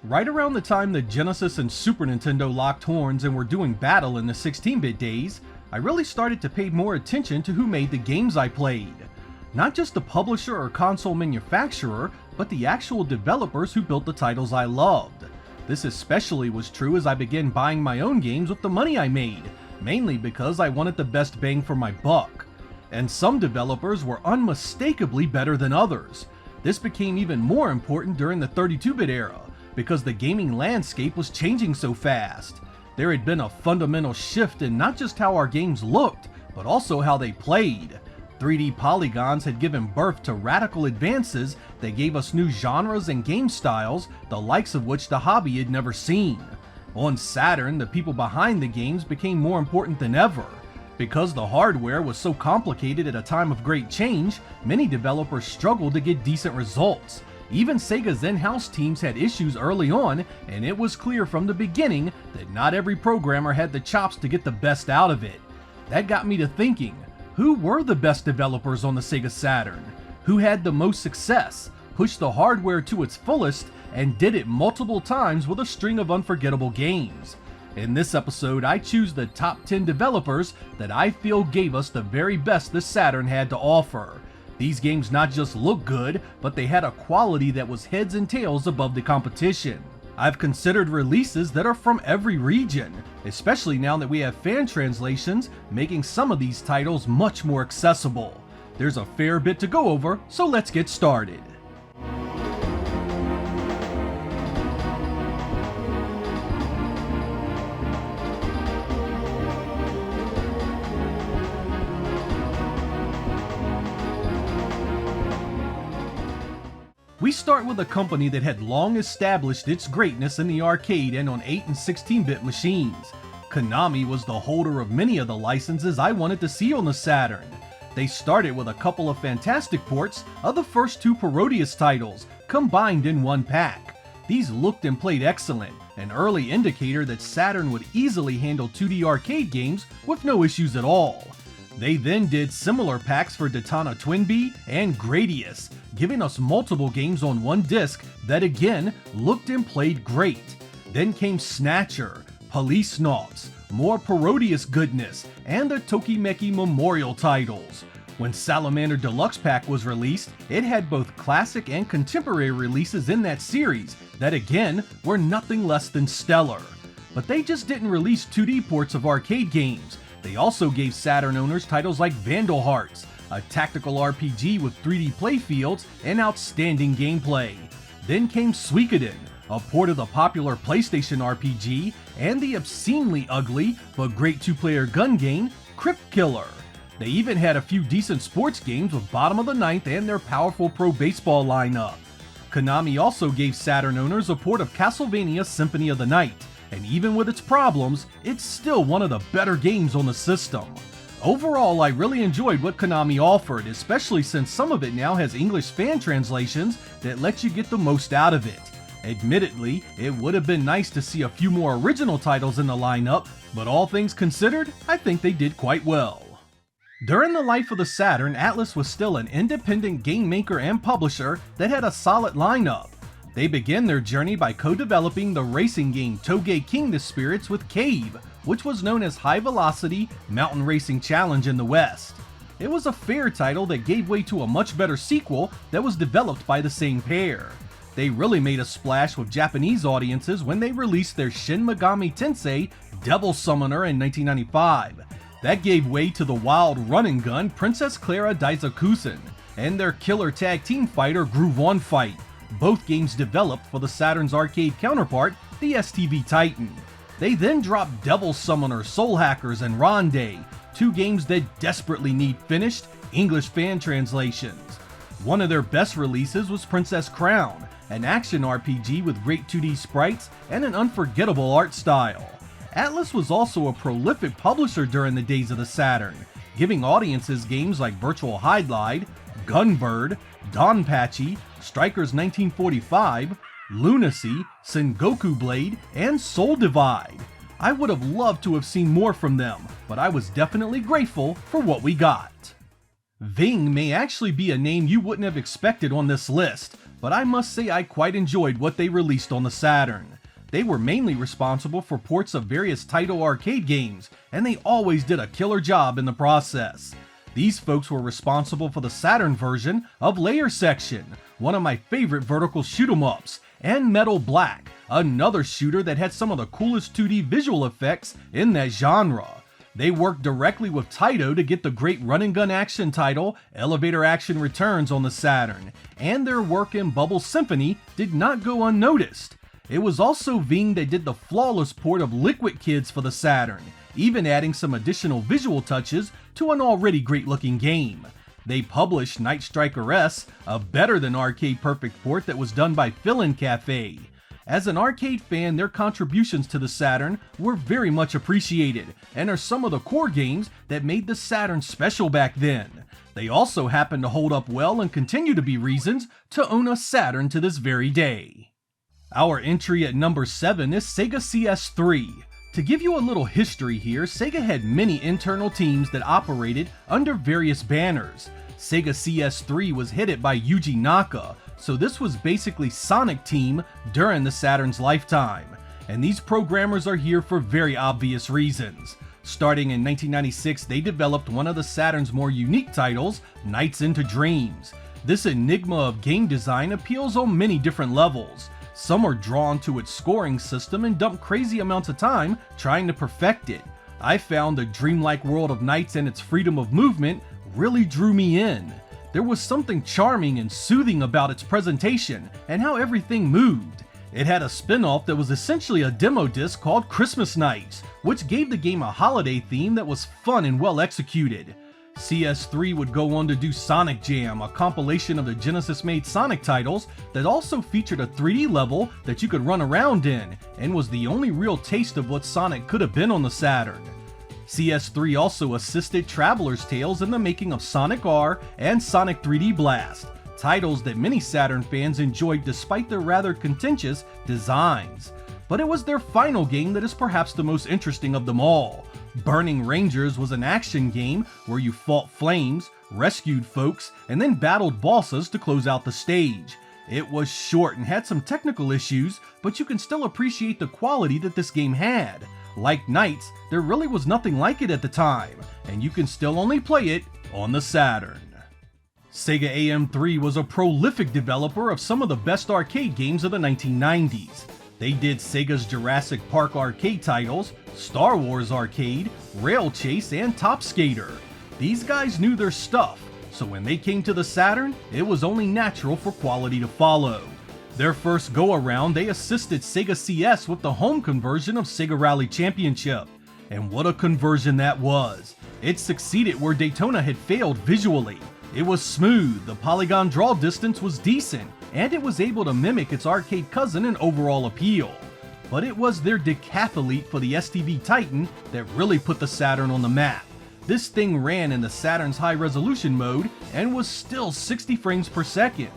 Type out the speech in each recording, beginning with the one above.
Right around the time the Genesis and Super Nintendo locked horns and were doing battle in the 16-bit days, I really started to pay more attention to who made the games I played. Not just the publisher or console manufacturer, but the actual developers who built the titles I loved. This especially was true as I began buying my own games with the money I made, mainly because I wanted the best bang for my buck. And some developers were unmistakably better than others. This became even more important during the 32-bit era, because the gaming landscape was changing so fast. There had been a fundamental shift in not just how our games looked, but also how they played. 3D polygons had given birth to radical advances that gave us new genres and game styles, the likes of which the hobby had never seen. On Saturn, the people behind the games became more important than ever. Because the hardware was so complicated at a time of great change, many developers struggled to get decent results. Even Sega's in-house teams had issues early on, and it was clear from the beginning that not every programmer had the chops to get the best out of it. That got me to thinking, who were the best developers on the Sega Saturn? Who had the most success, pushed the hardware to its fullest, and did it multiple times with a string of unforgettable games? In this episode, I choose the top 10 developers that I feel gave us the very best the Saturn had to offer. These games not just looked good, but they had a quality that was heads and tails above the competition. I've considered releases that are from every region, especially now that we have fan translations, making some of these titles much more accessible. There's a fair bit to go over, so let's get started. We start with a company that had long established its greatness in the arcade and on 8 and 16-bit machines. Konami was the holder of many of the licenses I wanted to see on the Saturn. They started with a couple of fantastic ports of the first two Parodius titles, combined in one pack. These looked and played excellent, an early indicator that Saturn would easily handle 2D arcade games with no issues at all. They then did similar packs for Daytona Twinbee and Gradius, giving us multiple games on one disc that again looked and played great. Then came Snatcher, Police Nauts, more Parodius goodness, and the Tokimeki Memorial titles. When Salamander Deluxe Pack was released, it had both classic and contemporary releases in that series that again were nothing less than stellar. But they just didn't release 2D ports of arcade games. They also gave Saturn owners titles like Vandal Hearts, a tactical RPG with 3D playfields and outstanding gameplay. Then came Suikoden, a port of the popular PlayStation RPG, and the obscenely ugly but great two-player gun game, Crypt Killer. They even had a few decent sports games with Bottom of the Ninth and their powerful Pro Baseball lineup. Konami also gave Saturn owners a port of Castlevania Symphony of the Night, and even with its problems, it's still one of the better games on the system. Overall, I really enjoyed what Konami offered, especially since some of it now has English fan translations that let you get the most out of it. Admittedly, it would have been nice to see a few more original titles in the lineup, but all things considered, I think they did quite well. During the life of the Saturn, Atlus was still an independent game maker and publisher that had a solid lineup. They began their journey by co-developing the racing game Toge King the Spirits with Cave, which was known as High Velocity Mountain Racing Challenge in the West. It was a fair title that gave way to a much better sequel that was developed by the same pair. They really made a splash with Japanese audiences when they released their Shin Megami Tensei Devil Summoner in 1995. That gave way to the wild run-and-gun Princess Clara Daisakusen, and their killer tag team fighter Groove On Fight, both games developed for the Saturn's arcade counterpart, the STV Titan. They then dropped Devil Summoner, Soul Hackers, and Ronde, two games that desperately need finished English fan translations. One of their best releases was Princess Crown, an action RPG with great 2D sprites and an unforgettable art style. Atlus was also a prolific publisher during the days of the Saturn, giving audiences games like Virtual Hydlide, Gunbird, Donpachi, Strikers 1945, Lunacy, Sengoku Blade, and Soul Divide. I would have loved to have seen more from them, but I was definitely grateful for what we got. Ving may actually be a name you wouldn't have expected on this list, but I must say I quite enjoyed what they released on the Saturn. They were mainly responsible for ports of various title arcade games, and they always did a killer job in the process. These folks were responsible for the Saturn version of Layer Section, one of my favorite vertical shoot 'em ups, and Metal Black, another shooter that had some of the coolest 2D visual effects in that genre. They worked directly with Taito to get the great run-and-gun action title Elevator Action Returns on the Saturn, and their work in Bubble Symphony did not go unnoticed. It was also Ving that did the flawless port of Liquid Kids for the Saturn, even adding some additional visual touches to an already great-looking game. They published Night Striker S, a better-than-arcade perfect port that was done by Fill-In Cafe. As an arcade fan, their contributions to the Saturn were very much appreciated, and are some of the core games that made the Saturn special back then. They also happen to hold up well and continue to be reasons to own a Saturn to this very day. Our entry at number 7 is Sega CS3. To give you a little history here, Sega had many internal teams that operated under various banners. Sega CS3 was headed by Yuji Naka, so this was basically Sonic Team during the Saturn's lifetime. And these programmers are here for very obvious reasons. Starting in 1996, they developed one of the Saturn's more unique titles, Nights into Dreams. This enigma of game design appeals on many different levels. Some are drawn to its scoring system and dump crazy amounts of time trying to perfect it. I found the dreamlike world of Nights and its freedom of movement really drew me in. There was something charming and soothing about its presentation and how everything moved. It had a spin-off that was essentially a demo disc called Christmas Nights, which gave the game a holiday theme that was fun and well executed. CS3 would go on to do Sonic Jam, a compilation of the Genesis-made Sonic titles that also featured a 3D level that you could run around in, and was the only real taste of what Sonic could have been on the Saturn. CS3 also assisted Traveler's Tales in the making of Sonic R and Sonic 3D Blast, titles that many Saturn fans enjoyed despite their rather contentious designs. But it was their final game that is perhaps the most interesting of them all. Burning Rangers was an action game where you fought flames, rescued folks, and then battled bosses to close out the stage. It was short and had some technical issues, but you can still appreciate the quality that this game had. Like Nights, there really was nothing like it at the time, and you can still only play it on the Saturn. Sega AM3 was a prolific developer of some of the best arcade games of the 1990s. They did Sega's Jurassic Park arcade titles, Star Wars Arcade, Rail Chase, and Top Skater. These guys knew their stuff, so when they came to the Saturn, it was only natural for quality to follow. Their first go-around, they assisted Sega CS with the home conversion of Sega Rally Championship. And what a conversion that was! It succeeded where Daytona had failed visually. It was smooth, the polygon draw distance was decent, and it was able to mimic its arcade cousin in overall appeal. But it was their Decathlete for the STV Titan that really put the Saturn on the map. This thing ran in the Saturn's high resolution mode and was still 60 frames per second.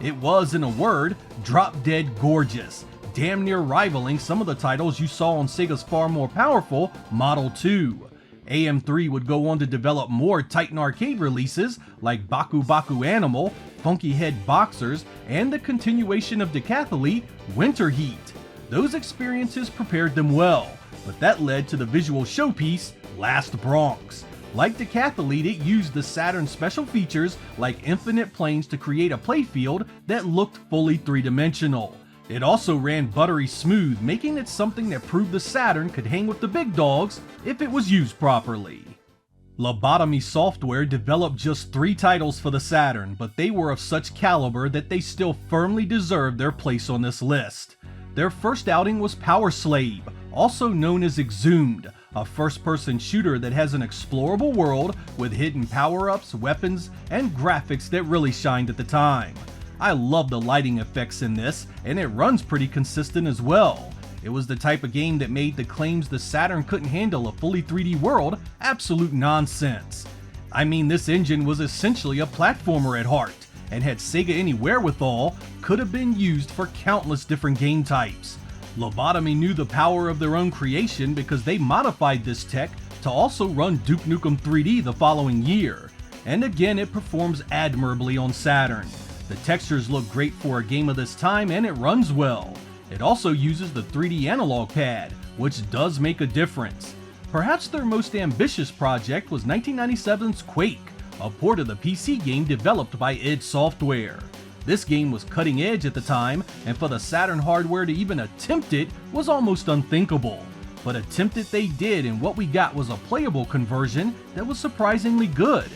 It was, in a word, drop-dead gorgeous, damn near rivaling some of the titles you saw on Sega's far more powerful Model 2. AM3 would go on to develop more Titan arcade releases like Baku Baku Animal, Funky Head Boxers, and the continuation of Decathlete, Winter Heat. Those experiences prepared them well, but that led to the visual showpiece, Last Bronx. Like Decathlete, it used the Saturn's special features like infinite planes to create a playfield that looked fully three-dimensional. It also ran buttery smooth, making it something that proved the Saturn could hang with the big dogs if it was used properly. Lobotomy Software developed just 3 titles for the Saturn, but they were of such caliber that they still firmly deserve their place on this list. Their first outing was Power Slave, also known as Exhumed, a first-person shooter that has an explorable world with hidden power-ups, weapons, and graphics that really shined at the time. I love the lighting effects in this, and it runs pretty consistent as well. It was the type of game that made the claims the Saturn couldn't handle a fully 3D world absolute nonsense. I mean, this engine was essentially a platformer at heart, and had Sega any wherewithal, could have been used for countless different game types. Lobotomy knew the power of their own creation because they modified this tech to also run Duke Nukem 3D the following year, and again it performs admirably on Saturn. The textures look great for a game of this time and it runs well. It also uses the 3D analog pad, which does make a difference. Perhaps their most ambitious project was 1997's Quake, a port of the PC game developed by id Software. This game was cutting edge at the time, and for the Saturn hardware to even attempt it was almost unthinkable. But attempt it they did, and what we got was a playable conversion that was surprisingly good.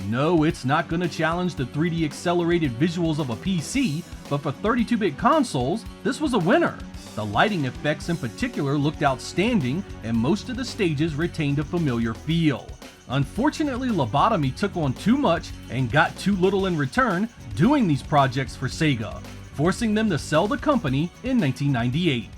No, it's not going to challenge the 3D accelerated visuals of a PC, but for 32-bit consoles, this was a winner. The lighting effects in particular looked outstanding, and most of the stages retained a familiar feel. Unfortunately, Lobotomy took on too much and got too little in return doing these projects for Sega, forcing them to sell the company in 1998.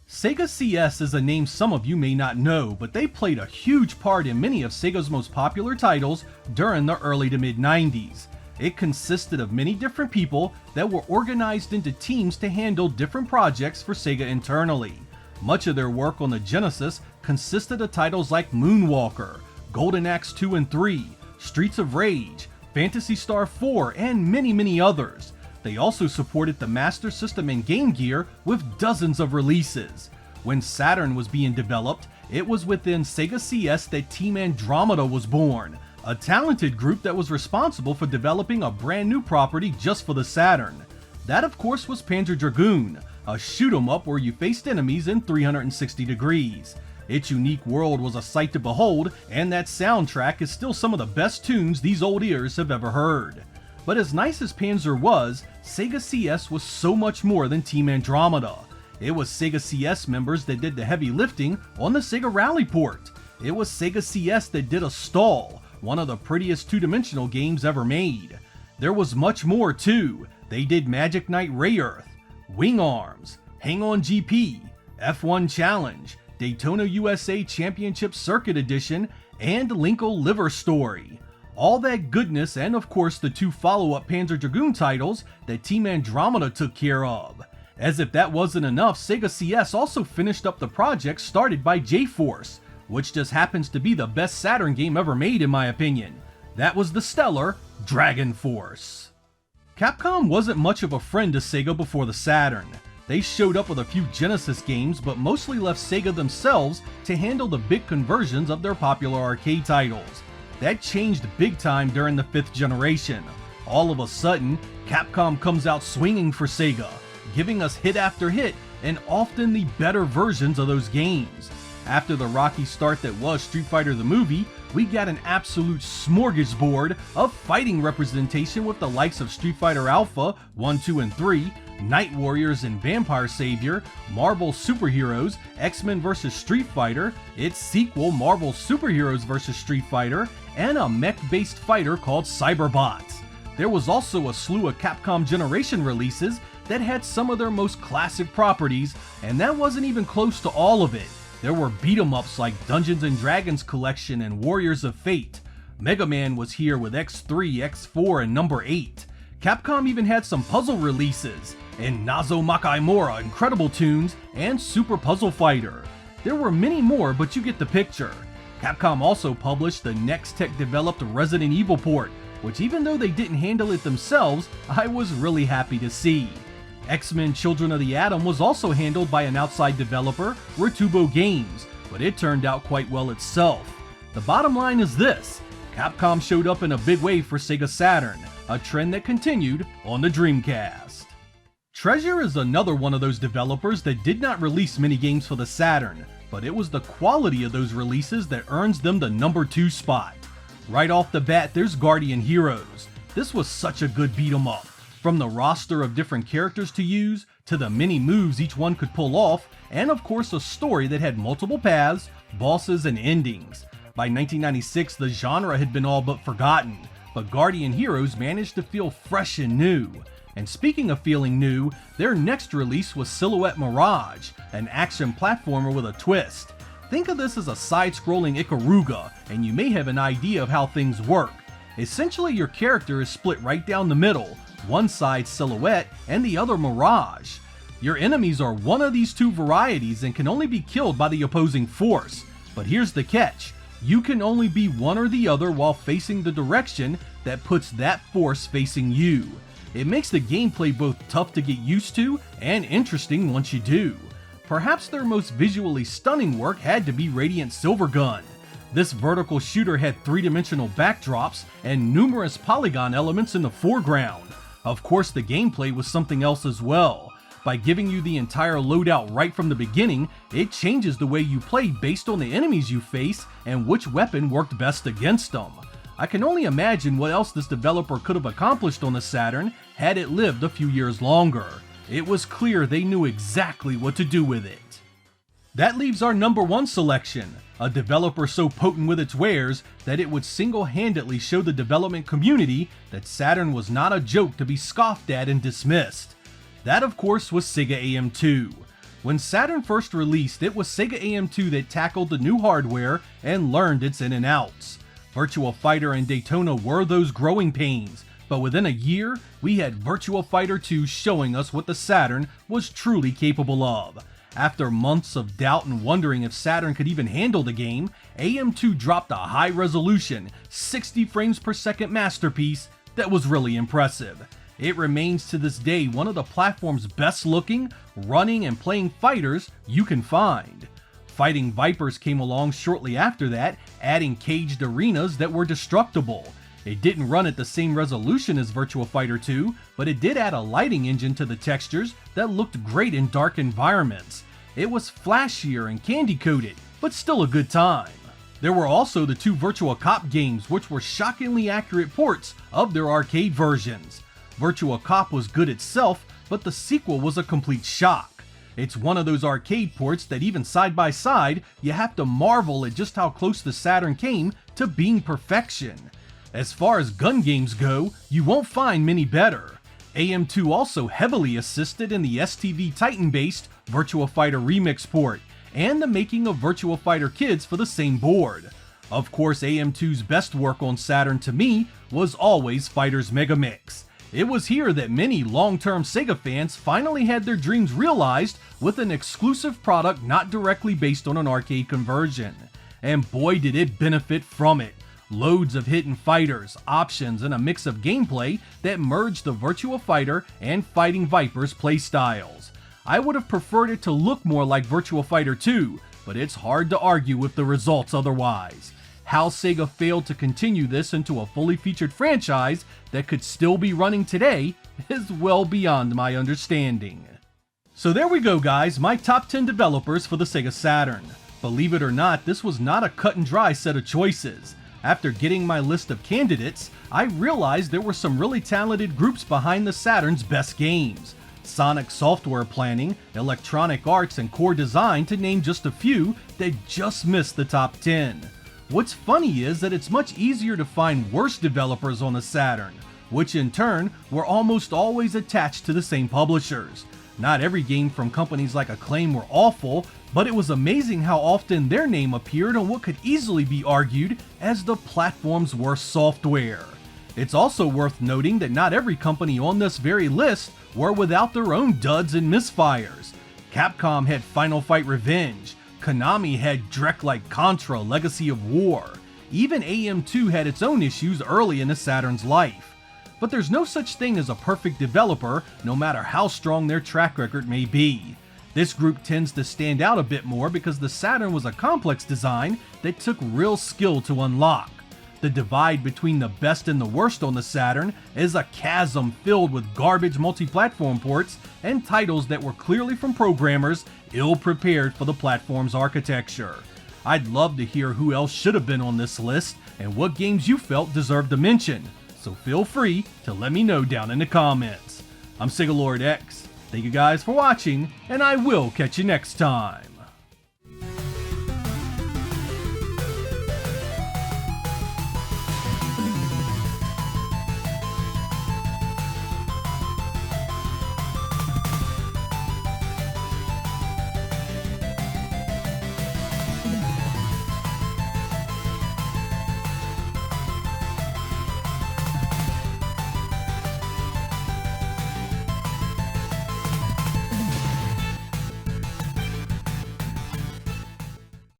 Sega CS is a name some of you may not know, but they played a huge part in many of Sega's most popular titles during the early to mid-90s. It consisted of many different people that were organized into teams to handle different projects for Sega internally. Much of their work on the Genesis consisted of titles like Moonwalker, Golden Axe 2 and 3, Streets of Rage, Phantasy Star 4, and many others. They also supported the Master System and Game Gear with dozens of releases. When Saturn was being developed, it was within Sega CS that Team Andromeda was born, a talented group that was responsible for developing a brand new property just for the Saturn. That of course was Panzer Dragoon, a shoot 'em up where you faced enemies in 360 degrees. Its unique world was a sight to behold, and that soundtrack is still some of the best tunes these old ears have ever heard. But as nice as Panzer was, Sega CS was so much more than Team Andromeda. It was Sega CS members that did the heavy lifting on the Sega Rally port. It was Sega CS that did Astal, one of the prettiest two-dimensional games ever made. There was much more too. They did Magic Knight Ray Earth, Wing Arms, Hang On GP, F1 Challenge, Daytona USA Championship Circuit Edition, and Linko Liver Story. All that goodness, and of course the two follow-up Panzer Dragoon titles that Team Andromeda took care of. As if that wasn't enough, Sega CS also finished up the project started by J-Force, which just happens to be the best Saturn game ever made in my opinion. That was the stellar Dragon Force. Capcom wasn't much of a friend to Sega before the Saturn. They showed up with a few Genesis games, but mostly left Sega themselves to handle the big conversions of their popular arcade titles. That changed big time during the 5th generation. All of a sudden, Capcom comes out swinging for Sega, giving us hit after hit, and often the better versions of those games. After the rocky start that was Street Fighter the movie, we got an absolute smorgasbord of fighting representation with the likes of Street Fighter Alpha 1, 2, and 3, Night Warriors and Vampire Savior, Marvel Superheroes, X-Men vs. Street Fighter, its sequel Marvel Superheroes vs. Street Fighter, and a mech-based fighter called Cyberbots. There was also a slew of Capcom Generation releases that had some of their most classic properties, and that wasn't even close to all of it. There were beat-em-ups like Dungeons & Dragons Collection and Warriors of Fate. Mega Man was here with X3, X4, and number 8. Capcom even had some puzzle releases in Nazo Makaimura, Incredible Tunes, and Super Puzzle Fighter. There were many more, but you get the picture. Capcom also published the Nextech developed Resident Evil port, which even though they didn't handle it themselves, I was really happy to see. X-Men Children of the Atom was also handled by an outside developer, Retubo Games, but it turned out quite well itself. The bottom line is this: Capcom showed up in a big way for Sega Saturn, a trend that continued on the Dreamcast. Treasure is another one of those developers that did not release many games for the Saturn, but it was the quality of those releases that earns them the number 2 spot. Right off the bat, there's Guardian Heroes. This was such a good beat 'em up. From the roster of different characters to use, to the many moves each one could pull off, and of course a story that had multiple paths, bosses, and endings. By 1996, the genre had been all but forgotten, but Guardian Heroes managed to feel fresh and new. And speaking of feeling new, their next release was Silhouette Mirage, an action platformer with a twist. Think of this as a side-scrolling Ikaruga, and you may have an idea of how things work. Essentially, your character is split right down the middle, one side Silhouette and the other Mirage. Your enemies are one of these two varieties and can only be killed by the opposing force. But here's the catch: you can only be one or the other while facing the direction that puts that force facing you. It makes the gameplay both tough to get used to and interesting once you do. Perhaps their most visually stunning work had to be Radiant Silvergun. This vertical shooter had three-dimensional backdrops and numerous polygon elements in the foreground. Of course, the gameplay was something else as well. By giving you the entire loadout right from the beginning, it changes the way you play based on the enemies you face and which weapon worked best against them. I can only imagine what else this developer could have accomplished on the Saturn had it lived a few years longer. It was clear they knew exactly what to do with it. That leaves our number one selection, a developer so potent with its wares that it would single-handedly show the development community that Saturn was not a joke to be scoffed at and dismissed. That, of course, was Sega AM2. When Saturn first released, it was Sega AM2 that tackled the new hardware and learned its in and outs. Virtua Fighter and Daytona were those growing pains, but within a year, we had Virtua Fighter 2 showing us what the Saturn was truly capable of. After months of doubt and wondering if Saturn could even handle the game, AM2 dropped a high-resolution, 60 frames per second masterpiece that was really impressive. It remains to this day one of the platform's best-looking, running, and playing fighters you can find. Fighting Vipers came along shortly after that, adding caged arenas that were destructible. It didn't run at the same resolution as Virtua Fighter 2, but it did add a lighting engine to the textures that looked great in dark environments. It was flashier and candy-coated, but still a good time. There were also the two Virtua Cop games, which were shockingly accurate ports of their arcade versions. Virtua Cop was good itself, but the sequel was a complete shock. It's one of those arcade ports that even side by side, you have to marvel at just how close the Saturn came to being perfection. As far as gun games go, you won't find many better. AM2 also heavily assisted in the STV Titan-based Virtua Fighter Remix port, and the making of Virtua Fighter Kids for the same board. Of course, AM2's best work on Saturn to me was always Fighters Megamix. It was here that many long-term Sega fans finally had their dreams realized with an exclusive product not directly based on an arcade conversion. And boy did it benefit from it. Loads of hidden fighters, options, and a mix of gameplay that merged the Virtua Fighter and Fighting Vipers playstyles. I would have preferred it to look more like Virtua Fighter 2, but it's hard to argue with the results otherwise. How Sega failed to continue this into a fully featured franchise that could still be running today is well beyond my understanding. So there we go guys, my top 10 developers for the Sega Saturn. Believe it or not, this was not a cut and dry set of choices. After getting my list of candidates, I realized there were some really talented groups behind the Saturn's best games. Sonic Software Planning, Electronic Arts, and Core Design to name just a few that just missed the top 10. What's funny is that it's much easier to find worse developers on the Saturn, which in turn were almost always attached to the same publishers. Not every game from companies like Acclaim were awful, but it was amazing how often their name appeared on what could easily be argued as the platform's worst software. It's also worth noting that not every company on this very list were without their own duds and misfires. Capcom had Final Fight Revenge, Konami had Drek like Contra Legacy of War, even AM2 had its own issues early in the Saturn's life. But there's no such thing as a perfect developer, no matter how strong their track record may be. This group tends to stand out a bit more because the Saturn was a complex design that took real skill to unlock. The divide between the best and the worst on the Saturn is a chasm filled with garbage multi-platform ports and titles that were clearly from programmers ill-prepared for the platform's architecture. I'd love to hear who else should have been on this list and what games you felt deserved a mention, so feel free to let me know down in the comments. I'm Sega Lord X. Thank you guys for watching, and I will catch you next time.